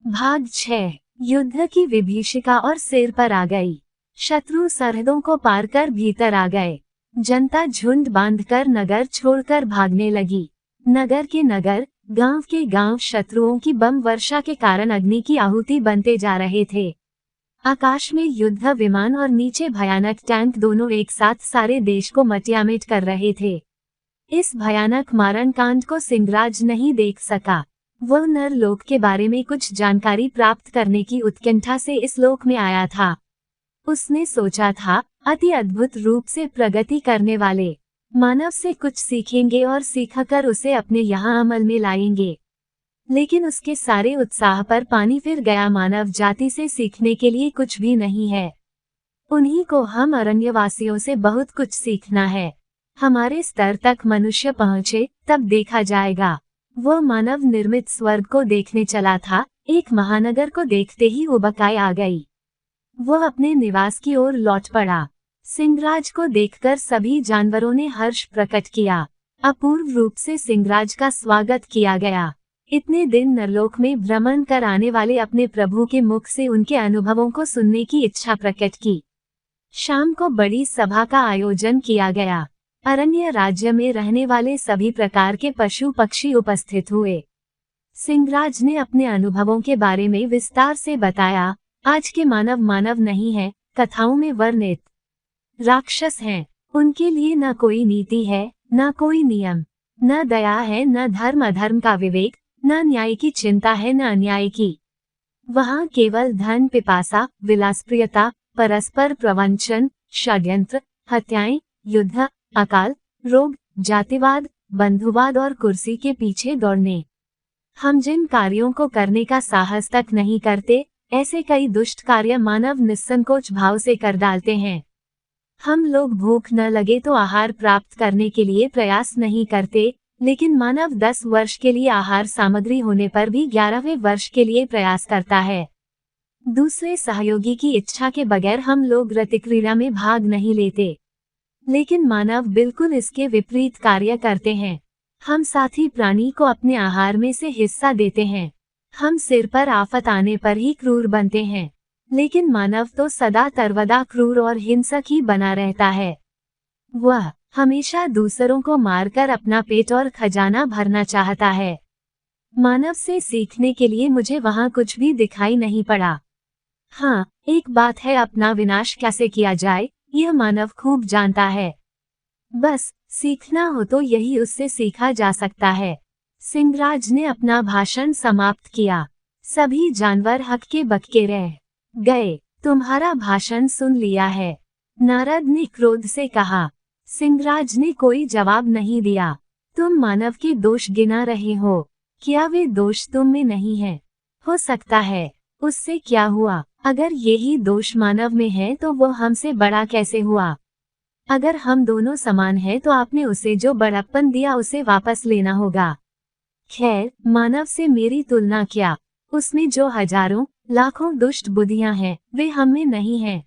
भाग 6। युद्ध की विभीषिका और सिर पर आ गई। शत्रु सरहदों को पार कर भीतर आ गए। जनता झुंड बांधकर नगर छोड़कर भागने लगी। नगर के नगर, गांव के गांव शत्रुओं की बम वर्षा के कारण अग्नि की आहुति बनते जा रहे थे। आकाश में युद्ध विमान और नीचे भयानक टैंक दोनों एक साथ सारे देश को मटियामेट कर रहे थे। इस भयानक मारण कांड को सिंहराज नहीं देख सका। वह नरलोक के बारे में कुछ जानकारी प्राप्त करने की उत्कंठा से इस लोक में आया था। उसने सोचा था, अति अद्भुत रूप से प्रगति करने वाले मानव से कुछ सीखेंगे और सीखकर उसे अपने यहाँ अमल में लाएंगे। लेकिन उसके सारे उत्साह पर पानी फिर गया। मानव जाति से सीखने के लिए कुछ भी नहीं है। उन्हीं को हम अरण्यवासियों से बहुत कुछ सीखना है। हमारे स्तर तक मनुष्य पहुँचे तब देखा जाएगा। वह मानव निर्मित स्वर्ग को देखने चला था। एक महानगर को देखते ही उबकाई आ गई। वह अपने निवास की ओर लौट पड़ा। सिंहराज को देखकर सभी जानवरों ने हर्ष प्रकट किया। अपूर्व रूप से सिंहराज का स्वागत किया गया। इतने दिन नरलोक में भ्रमण कर आने वाले अपने प्रभु के मुख से उनके अनुभवों को सुनने की इच्छा प्रकट की। शाम को बड़ी सभा का आयोजन किया गया। अरण्य राज्य में रहने वाले सभी प्रकार के पशु पक्षी उपस्थित हुए। सिंहराज ने अपने अनुभवों के बारे में विस्तार से बताया। आज के मानव मानव नहीं है, कथाओं में वर्णित राक्षस हैं। उनके लिए न कोई नीति है, न कोई नियम, न दया है, न धर्म अधर्म का विवेक, न न्याय की चिंता है, न अन्याय की। वहाँ केवल धन पिपासा, विलासप्रियता, परस्पर प्रवंचन, षड्यंत्र, हत्याएं, युद्ध, अकाल, रोग, जातिवाद, बंधुवाद और कुर्सी के पीछे दौड़ने। हम जिन कार्यों को करने का साहस तक नहीं करते, ऐसे कई दुष्ट कार्य मानव निस्संकोच भाव से कर डालते हैं। हम लोग भूख न लगे तो आहार प्राप्त करने के लिए प्रयास नहीं करते, लेकिन मानव 10 वर्ष के लिए आहार सामग्री होने पर भी 11वें वर्ष के लिए प्रयास करता है। दूसरे सहयोगी की इच्छा के बगैर हम लोग रतिक्रीड़ा में भाग नहीं लेते, लेकिन मानव बिल्कुल इसके विपरीत कार्य करते हैं। हम साथी प्राणी को अपने आहार में से हिस्सा देते हैं। हम सिर पर आफत आने पर ही क्रूर बनते हैं, लेकिन मानव तो सदा सर्वदा क्रूर और हिंसक ही बना रहता है। वह हमेशा दूसरों को मारकर अपना पेट और खजाना भरना चाहता है। मानव से सीखने के लिए मुझे वहाँ कुछ भी दिखाई नहीं पड़ा। हाँ, एक बात है, अपना विनाश कैसे किया जाए यह मानव खूब जानता है। बस सीखना हो तो यही उससे सीखा जा सकता है। सिंहराज ने अपना भाषण समाप्त किया। सभी जानवर हक्के बक्के रह गए। तुम्हारा भाषण सुन लिया है, नारद ने क्रोध से कहा। सिंहराज ने कोई जवाब नहीं दिया। तुम मानव के दोष गिना रहे हो, क्या वे दोष तुम में नहीं है? हो सकता है। उससे क्या हुआ? अगर यही दोष मानव में है तो वो हमसे बड़ा कैसे हुआ? अगर हम दोनों समान हैं तो आपने उसे जो बड़प्पन दिया उसे वापस लेना होगा। खैर, मानव से मेरी तुलना क्या? उसमें जो हजारों लाखों दुष्ट बुद्धियां हैं वे हम में नहीं हैं।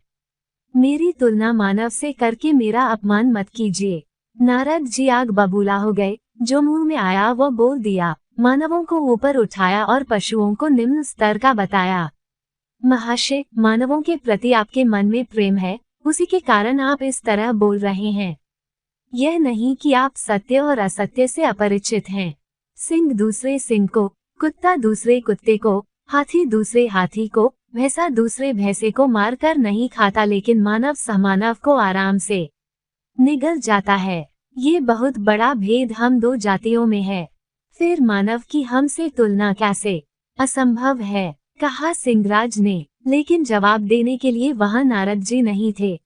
मेरी तुलना मानव से करके मेरा अपमान मत कीजिए। नारद जी आग बबूला हो गए। जो मुंह में आया वो बोल दिया। मानवों को ऊपर उठाया और पशुओं को निम्न स्तर का बताया। महाशय, मानवों के प्रति आपके मन में प्रेम है, उसी के कारण आप इस तरह बोल रहे हैं। यह नहीं कि आप सत्य और असत्य से अपरिचित हैं। सिंह दूसरे सिंह को, कुत्ता दूसरे कुत्ते को, हाथी दूसरे हाथी को, भैंसा दूसरे भैंसे को मारकर नहीं खाता, लेकिन मानव समानव को आराम से निगल जाता है। ये बहुत बड़ा भेद हम दो जातियों में है। फिर मानव की हमसे तुलना कैसे? असंभव है, कहा सिंहराज ने। लेकिन जवाब देने के लिए वहां नारद जी नहीं थे।